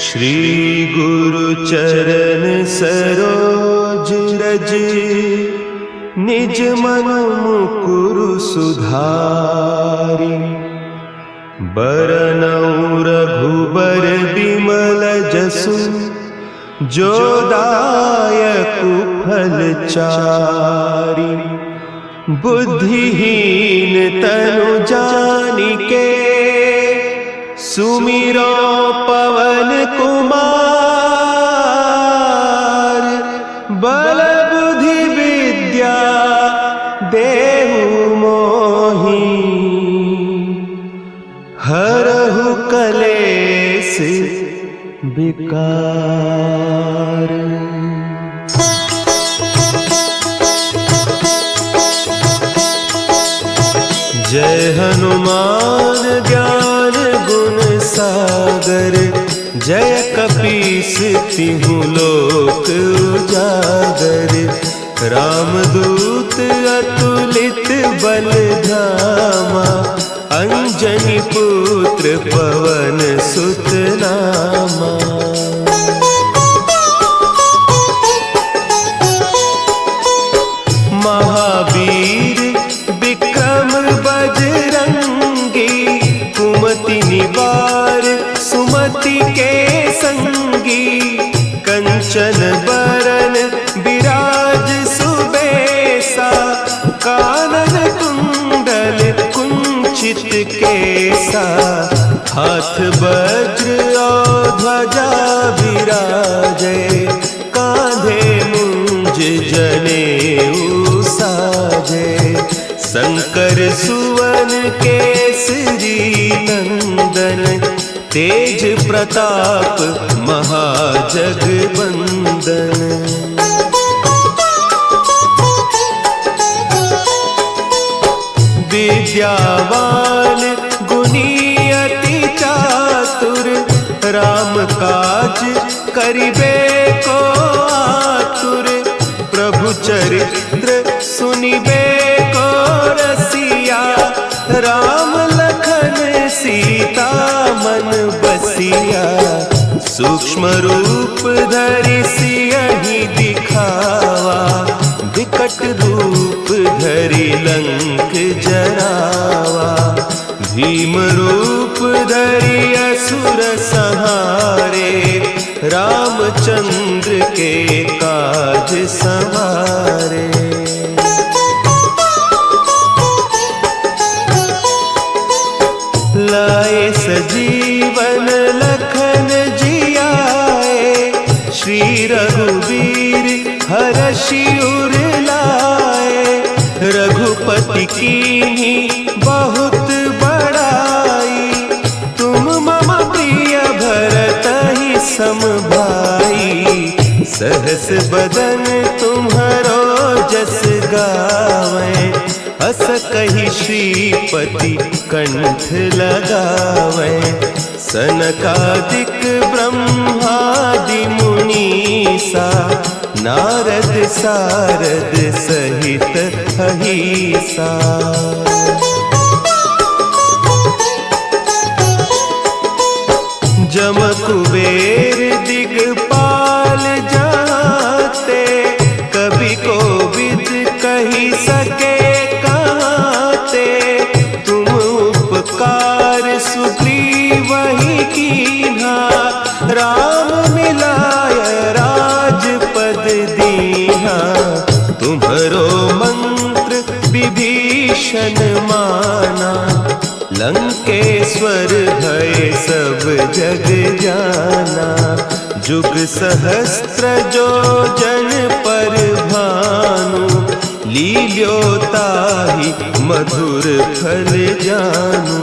श्री गुरु चरण सरोज रज, निज मन मुकुरु सुधारि। बरनउँ रघुबर बिमल जसु, जो दायकु फल चारि। बुद्धिहीन तनु जानिके, सुमिरो पवन कुमार। बल बुद्धि विद्या देहु मोहि, हरहु कलेस विकार। जय हनुमान ज्ञान गुण सागर, जय कपीस तिहु लोक उजागर। रामदूत अतुलित बल धामा, अंजनी पुत्र पवन सुत नामा। महावीर विक्रम बजरंगी, कुमति निवार सुमति के संगी। कंचन बरन विराज सुबेसा, कानन कुंडल कुंचित केसा। हाथ वज्र और ध्वजा विराजे, कांधे मुंज जनेऊ साजे। शंकर सुवन केसरी नंदन, तेज प्रताप महाजगवंदन। विद्यावान गुणी अति चातुर, राम काज करिबे को आतुर। प्रभु चरित्र सुनिबे को रसिया, राम लखन सीता मन बसिया। सूक्ष्म रूप धरि सियहि दिखावा, विकट रूप धरि लंक जरावा। भीम रूप धरि असुर संहारे, रामचंद्र के काज सवारे। लाए सजीवन लखन जियाए, श्री रघुवीर हरषि उर लाए। रघुपति कीन्ही बहुत बड़ाई, तुम मम प्रिय भरतहि सम भाई। सहस बदन तुम्हरो जस गावें, अस कहि श्रीपति कंठ लगावें। सनकादिक ब्रह्मादि मुनीसा, नारद सारद सहित अहीसा। जम कुबेर दिगपाल जाते, कवि कोविद कहि सके कहते। तुम उपकार सुग्रीवहि कीन्हा, राम मिलाय राजपद दीन्हा। तुम्हरो मंत्र विभीषण माना, लंकेश्वर भय सब जग जाना। जुग सहस्त्र जो जन पर भानु, लील्योताहि मधुर फल जानू।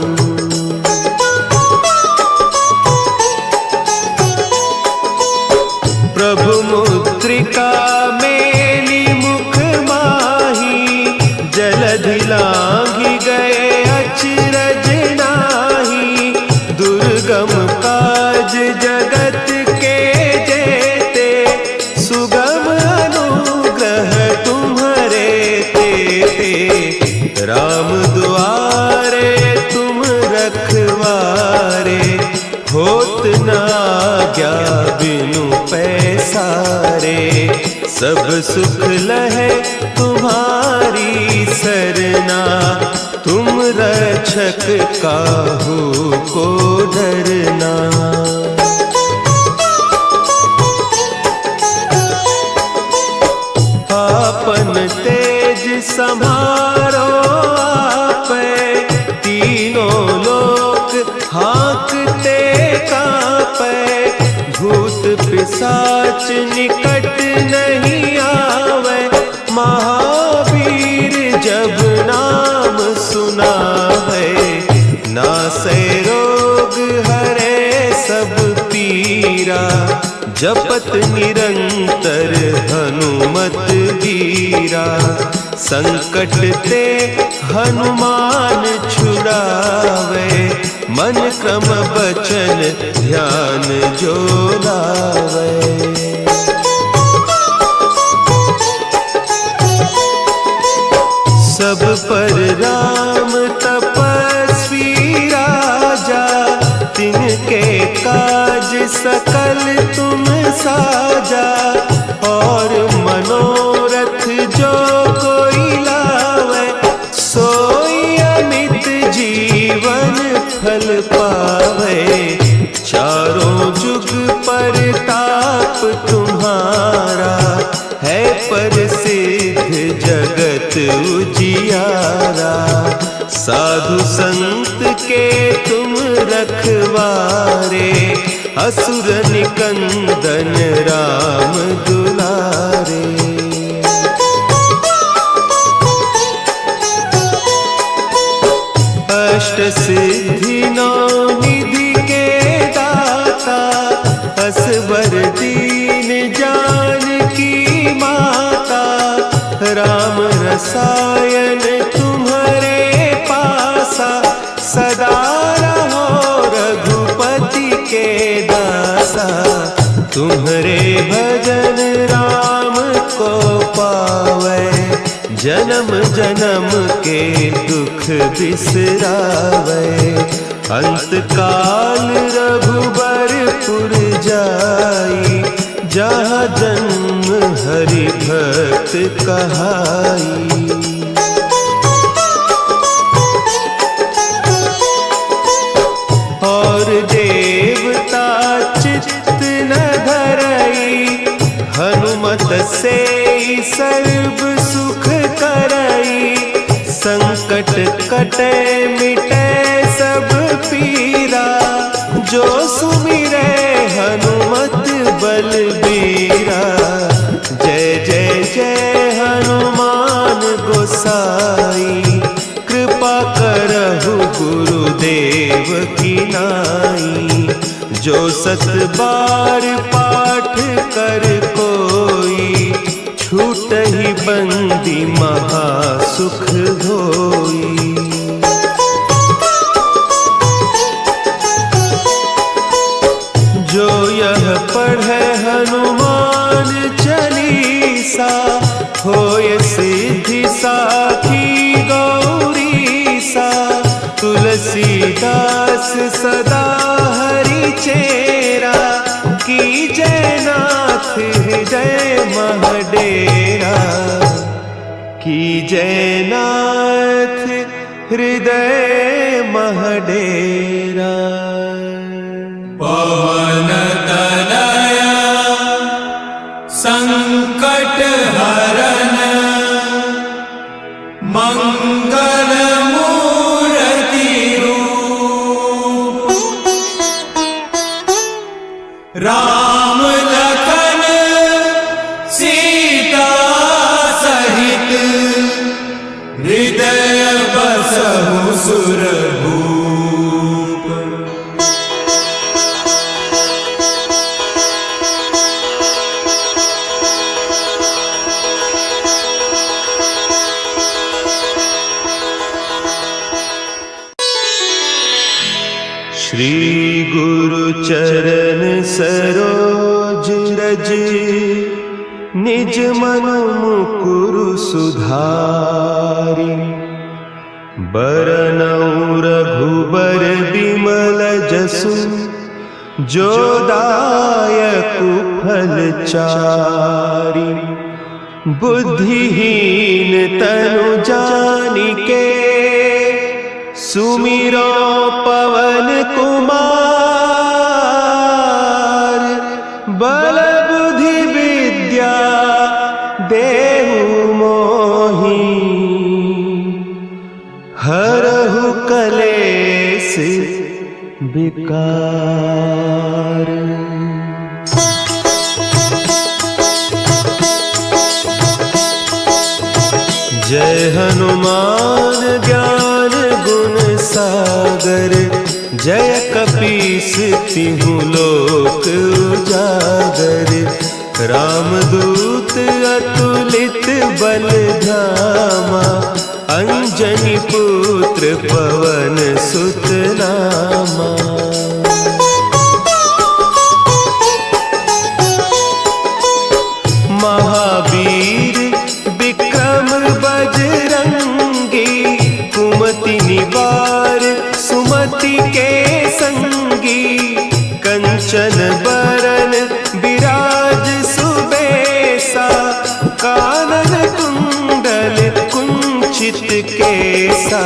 प्रभु मुद्रिका मेली मुख माही, जलधि लांघि गए अचरज नाही। दुर्गम काज जगत के जेते, सुगम अनुग्रह तुम्हरे तेते। राम दुआरे तुम रखवारे, होत न आज्ञा बिनु पैसारे। सब सुख लहे तुम्हारी सरना, तुम रक्षक काहू को डरना। आपन तेज संभारो आपे, तीनों लोक हाँकते कांपे। भूत पिशाच निकट नहीं आवे, महावीर जब नाम सुनावे। नासै रोग हरे सब पीरा, जपत निरंतर हनुमत वीरा। संकट ते हनुमान छुड़ावे, मन क्रम बचन ध्यान जो लावे। सब पर राम तपस्वी राजा, तिनके काज सकल तुम साजा। और मनोरथ जो कोई लावे, सोई अमित जीवन फल पावे। चारों जुग परताप तुम्हारा, है प्रसिद्ध जगत उजियारा। साधु संत के तुम रखवारे, असुर निकंदन राम दुलारे। अष्ट सिद्धि नौ निधि के दाता, असवर दीन जानकी माता। राम रसायन तुम्हारे पासा, सदा रहो रघुपति के दासा। तुम्हारे भजन राम को पावे, जन्म जन्म के दुख बिसरावे। अंत काल रघुबरपुर जाई, जहाँ जन्म हरि भक्त कहाई। और देवता चित्त न धरई, हनुमत से सर्व सुख करई। संकट कटे मिटे सब पीरा, जो सुमिरे हनुमत बलबीरा। जय जय जय हनुमान गोसाई, कृपा करहु गुरुदेव की नाई। जो सत बार पाठ कर कोई, छूटहि बंदी महासुख होई। जो यह पढ़े हनुमान चालीसा, होय सिद्धि साखी गौरीसा। तुलसीदास सदा हरि चेरा, की जयनाथ हृदय महडेरा। की जयनाथ हृदय महडेरा। पवन तनया संकट हरन, मंगल मूर्ति रूप। राम लखन सीता सहित, हृदय बसहु सुरभूप। श्री गुरु चरण सरोज रज, निज मन मुकुरु सुधारि। बरनउँ रघुबर बिमल जसु, जो दायक फलचारी। बुद्धिहीन तनु जानिके सुमिरो पवन कुमार। बल बुद्धि विद्या देहु मोहि हरहु कलेस विकार। जय हनुमान ज्ञान गुण सागर। जय कपीस तिहु लोक उजागर। रामदूत अतुलित बल धामा। अंजनी पुत्र पवन सुत नामा। महावीर विक्रम बजरंगी। कुमति निवार सुमति के संगी। कंचन बरन विराज सुबेसा। कानन कुंडल कुंचित केसा।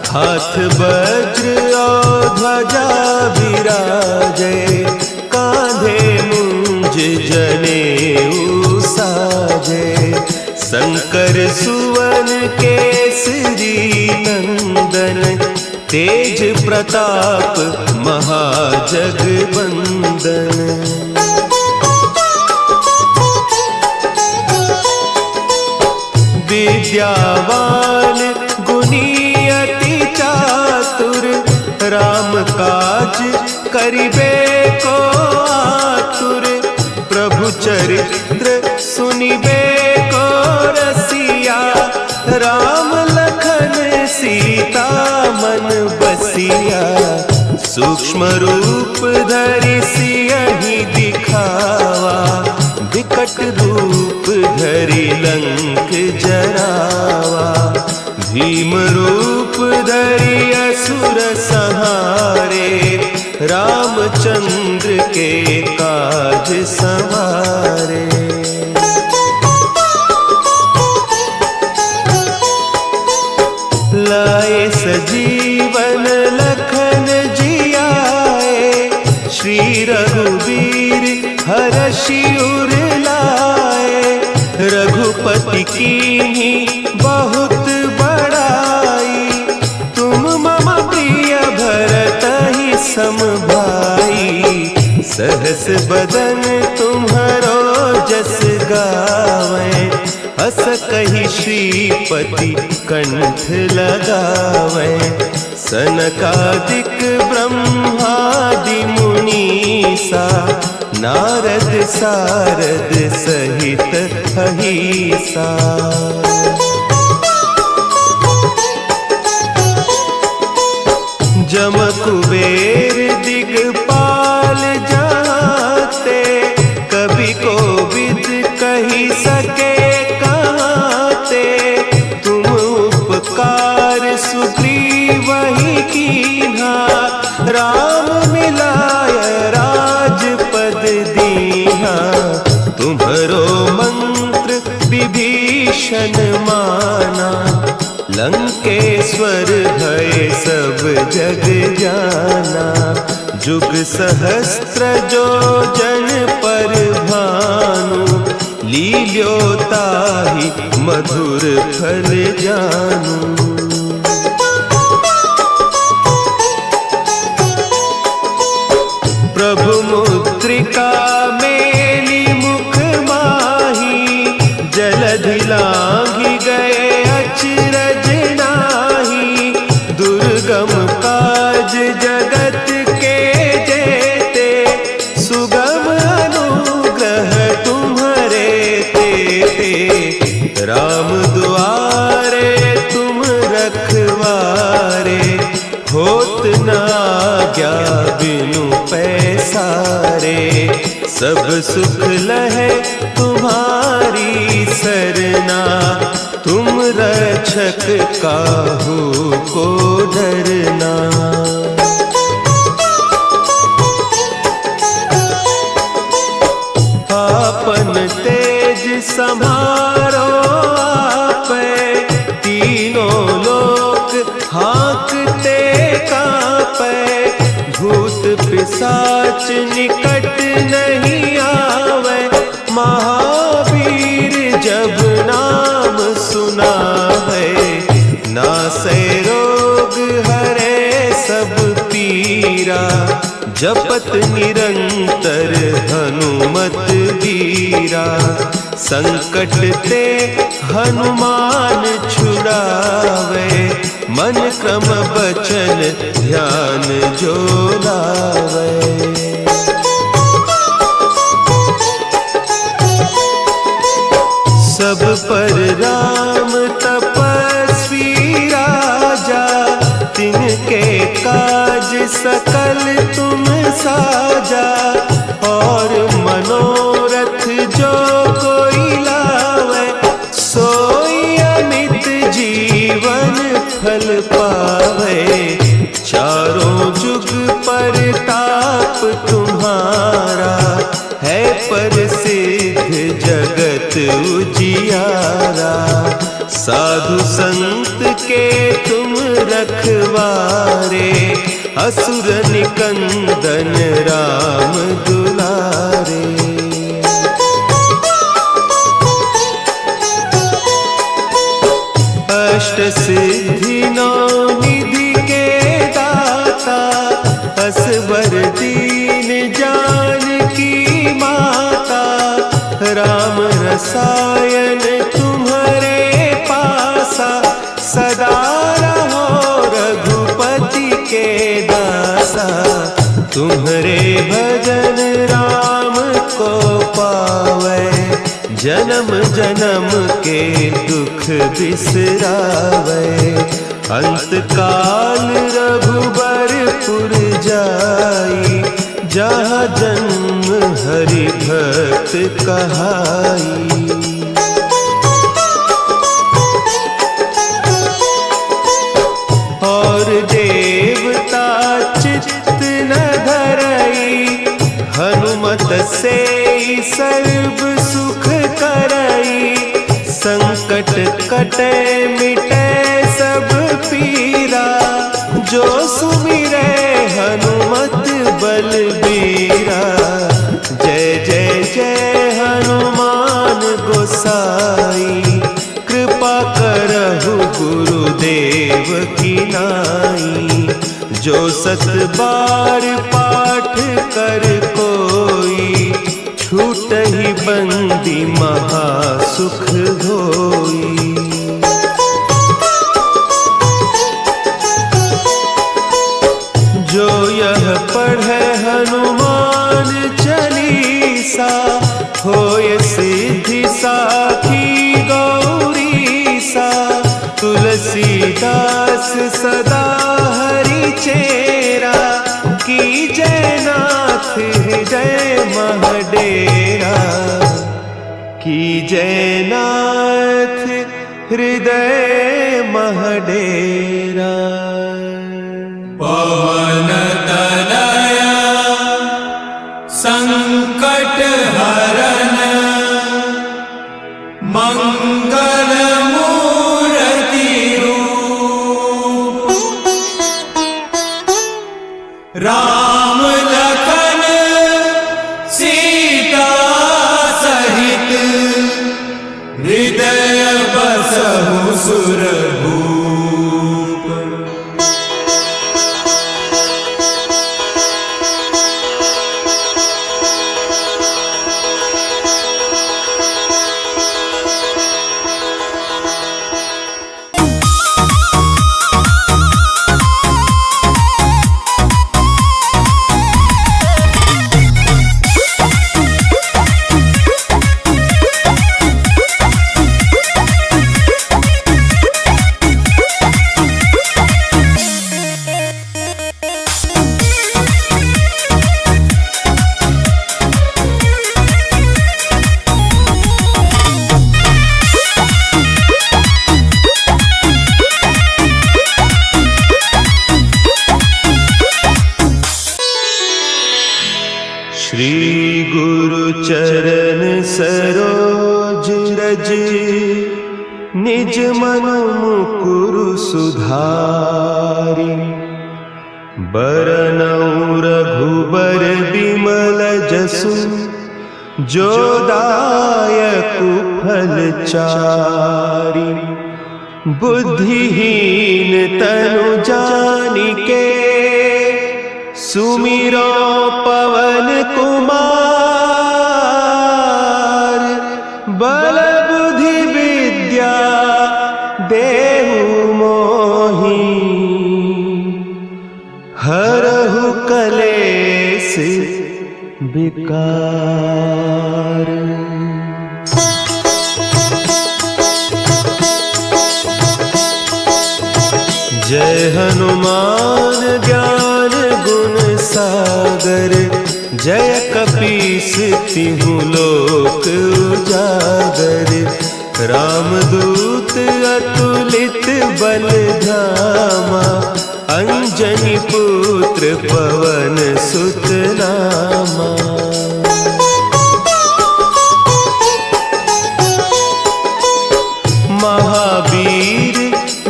हाथ वज्र और ध्वजा विराजे। कांधे मुंज जनेऊ साजे। शंकर सुवन केसरी नंदन। तेज प्रताप महाजगवंदन। विद्यावान गुणी अति चातुर। राम काज करिबे को आतुर। प्रभु चरित्र सुनिबे को रसिया। राम लखन सीता मन बसिया। सूक्ष्म रूप धरि सियहि दिखावा। विकट रूप धरि लंक जरावा। भीम रूप धरि असुर संहारे। रामचंद्र के काज संवारे। लाए सजीवन लखन जियाए। श्री रघुवीर हरषि उर लाए। रघुपति कीन्ही बहुत बड़ाई। तुम मम प्रिय भरतहि सम भाई। सहस बदन तुम्हरो जस गावें। हस कहि श्रीपति कंठ लगावें। सनकादिक ब्रह्मादि मुनीसा। नारद सारद सहित अहीसा। जम कुबेर दिगपाल जाते। कवि कोविद कहि सके कहते। तुम उपकार सुग्रीवहि कीन्हा। राम मिलाय राजपद दीन्हा। तुम्हरो मंत्र विभीषण माना। लंकेश्वर भय सब जग जाना। जुग सहस्त्र जो जन पर भानु। लील्योताहि मधुर फल जानू। प्रभु मुद्रिका मेली मुख माही। जलधि लांघि गए अचरज नाही। दुर्गम काज जगत के जेते। सुगम अनुग्रह तुम्हरे तेते। राम दुआरे तुम रखवारे। होत न आज्ञा बिनु पैसारे। सब सुख लहे तुम्हारी सरना। तुम रक्षक काहू को डरना। पिशाच निकट नहीं आवे, महावीर जब नाम सुनावे। नासै रोग हरे सब पीरा, जपत निरंतर हनुमत वीरा। संकट ते हनुमान छुड़ावे, मन क्रम बचन ध्यान जो लावे। सब पर राम तपस्वी राजा, तिनके काज सकल तुम साजा। और मनोरथ जो कोई लावे, सोई अमित जीवन फल पावे। चारों जुग परताप तुम्हारा, है प्रसिद्ध जगत उजियारा। साधु संत के तुम रखवारे, असुर निकंदन राम दुलारे। अष्ट सिद्धि नौ निधि के दाता, असवर दीन जानकी माता। राम रसायन तुम्हारे पासा, सदा रहो रघुपति के दासा। तुम्हारे भजन राम को पावे, जन्म जन्म के दुख बिसरावे। अंत काल रघुबरपुर जाई, जहाँ जन्म हरि भक्त कहाई। और देवता चित्त न धरई, हनुमत से सर्व सुख करई। संकट कटे मिटे सब पीरा, जो सुमिरे हनुमत बलबीरा। जय जय जय हनुमान गोसाई, कृपा करहु गुरुदेव की नाई। जो सत बार पाठ कर कोई, छूटहि बंदी महासुख होई। जो यह पढ़े हनुमान चालीसा, होय सिद्धि साखी गौरीसा। तुलसीदास सदा हरि चेरा, की जयनाथ हृदय महडेरा। की जयनाथ हृदय महडेरा। पवन तनया संकट हरन, मंगल मूर्ति रूप। राम लखन सीता सहित, हृदय बसहु सुरभूप। श्री गुरु चरण सरोज रज, निज मन मुकुरु सुधारि। बरनउँ रघुबर बिमल जसु, जो दायक फल चारि। बुद्धिहीन तनु जानिके, सुमिरो पवन कुमार। बल बुद्धि विद्या देहु मोहि, हरहु कलेस विकार। जय हनुमान ज्ञान गुण सागर, जय कपीस तिहु लोक उजागर। रामदूत अतुलित बल धामा, अंजनी पुत्र पवन सुत नामा। महावीर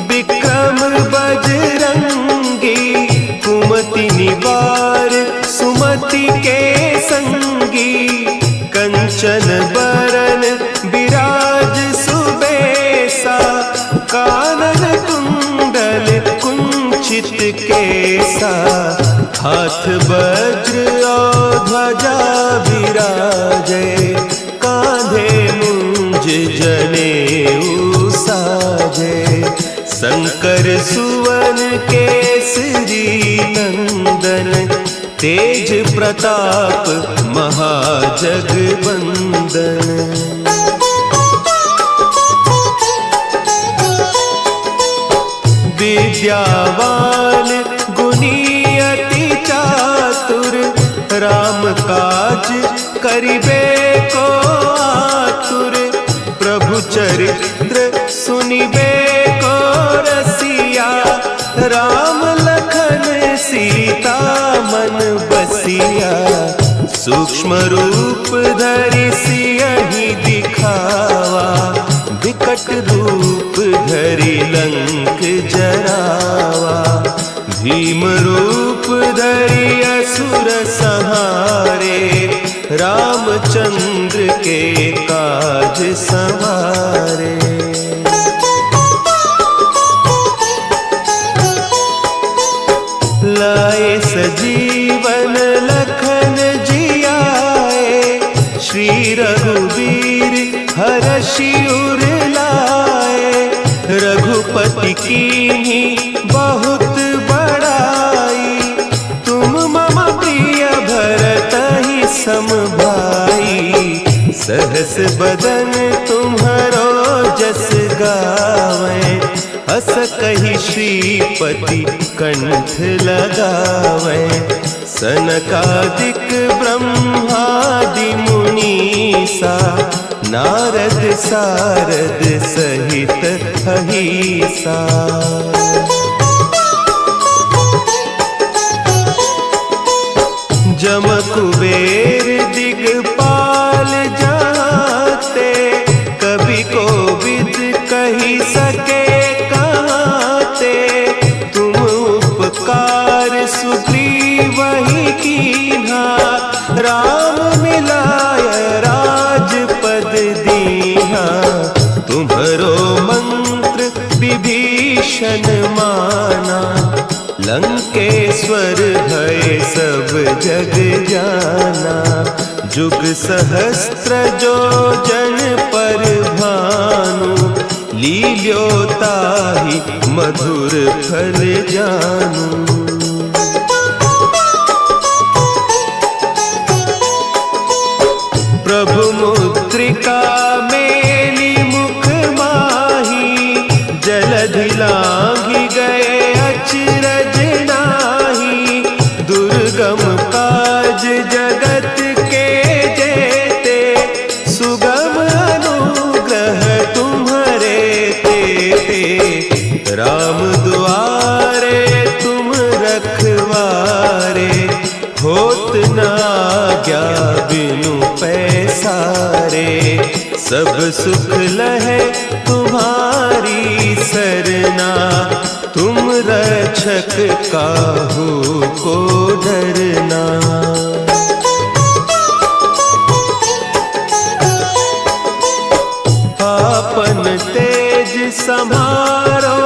विक्रम बजरंगी, कुमति निवार सुमति के संगी। कंचन बरन विराज सुबेसा, कानन कुंडल कुंचित केसा। हाथ वज्र और ध्वजा विराजे, कांधे मुंज जनेऊ साजे। शंकर सुवन केसरी नंदन, तेज प्रताप महाजगवंदन। विद्यावान गुणी अति चातुर, राम काज करिबे को आतुर। प्रभु चरित्र सुनिबे को रसिया, राम लखन सीता मन बसिया। सूक्ष्म रूप धरि सियहि दिखावा, विकट रूप धरि लंक जरावा। भीम रूप धरि असुर संहारे, रामचंद्र के काज संवारे। लाए सजीवन लखन जियाए, श्री रघुवीर हरषि उर लाए। रघुपति कीन्ही बहुत बड़ाई, तुम मम प्रिय भरतहि सम भाई। सहस बदन तुम्हरो जस गावें, हस कहि श्रीपति कंठ लगावें। सनकादिक ब्रह्मादि मुनीसा, नारद सारद सहित अहीसा। जम कुबेर दिगपाल जाते, कवि कोविद कहि सके कहते। तुम उपकार सुग्रीवहि कीन्हा, राम मिलाय राजपद दीन्हा। तुम्हरो मंत्र विभीषण माना, लंकेश्वर भय सब जग जाना। जुग सहस्त्र जो जन पर भानु, लील्योताहि मधुर फल जानू। प्रभु मुद्रिका मेली मुख माही, जलधि लांघि गए अचरज नाही। दुर्गम काज जगत के जेते, सुगम अनुग्रह तुम्हरे तेते। राम दुआरे तुम रखवारे, होत न आज्ञा बिनु पैसारे। सब सुख लहे तुम्हारी सरना, तुम रक्षक काहू को डरना। आपन तेज समारो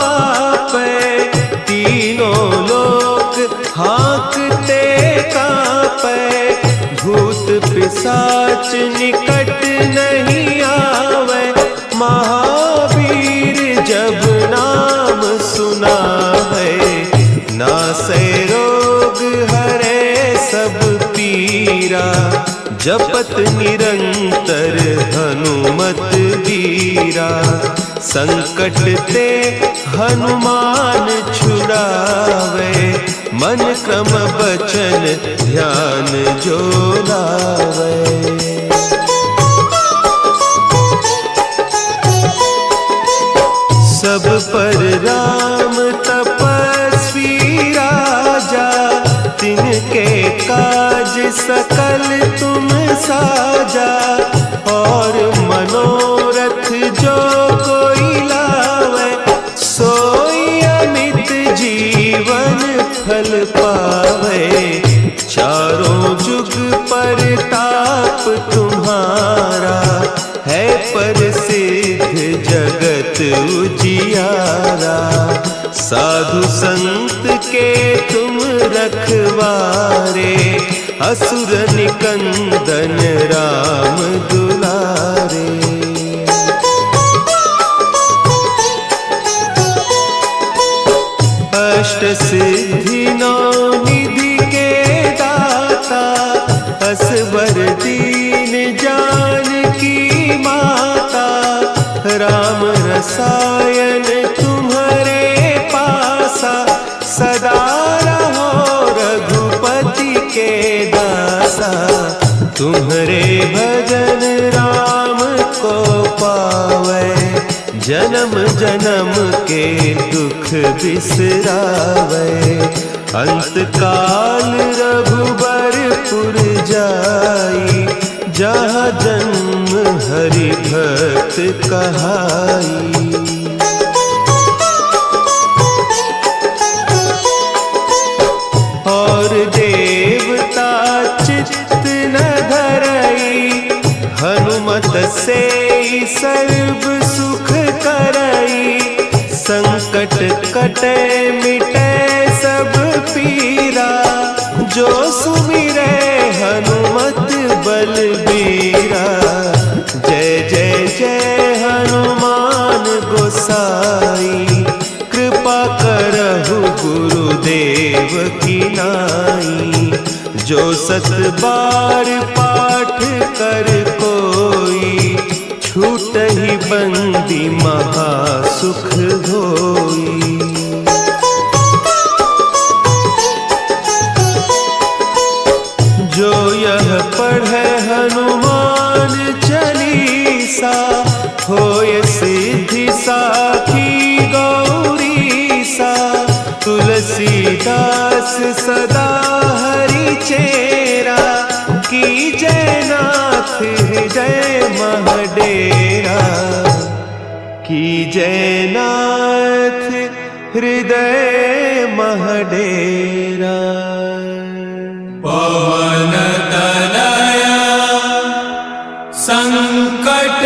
आपे, तीनों लोक हाँकते कांपे। भूत पिशाच निकट नहीं आवे, महावीर जब नाम सुनावे। नासै रोग हरे सब पीरा, जपत निरंतर हनुमत वीरा। संकट ते हनुमान छुड़ावे, मन क्रम बचन ध्यान जो लावे। सब पर राम तपस्वी राजा, तिनके काज सकल तुम साजा। और मनोरथ जो कोई लावे, सोई अमित जीवन फल पावे। चारों जुग परताप तुम्हारा, है प्रसिद्ध जगत उजियारा। साधु संत के तुम रखवारे, असुर निकंदन राम दुलारे। अष्ट सिद्धि नौ निधि के दाता, असवर दीन जानकी माता। राम रसायन तुम्हारे पासा, सदा रहो रघुपति के दासा। तुम्हारे भजन राम को पावे, जन्म जन्म के दुख बिसरावे। अंत काल रघुबरपुर जाई, जहाँ जन्म हरि भक्त कहाई। और देवता चित्त न धरई, हनुमत से सर्व सुख करई। संकट कटे मिटे सब पीरा, जो सुमिरे हनुमत बलबीरा। जय जय जय हनुमान गोसाई, कृपा करहु गुरुदेव की नाई। जो सत बार पाठ कर कोई, छूटहि बंदी महासुख होई। जो यह पढ़े हनुमान चालीसा, होय सिद्धि साखी गौरीसा। तुलसीदास सदा हरि चेरा, की जयनाथ हृदय महडेरा। की जयनाथ हृदय महडेरा। पवन तनया संकट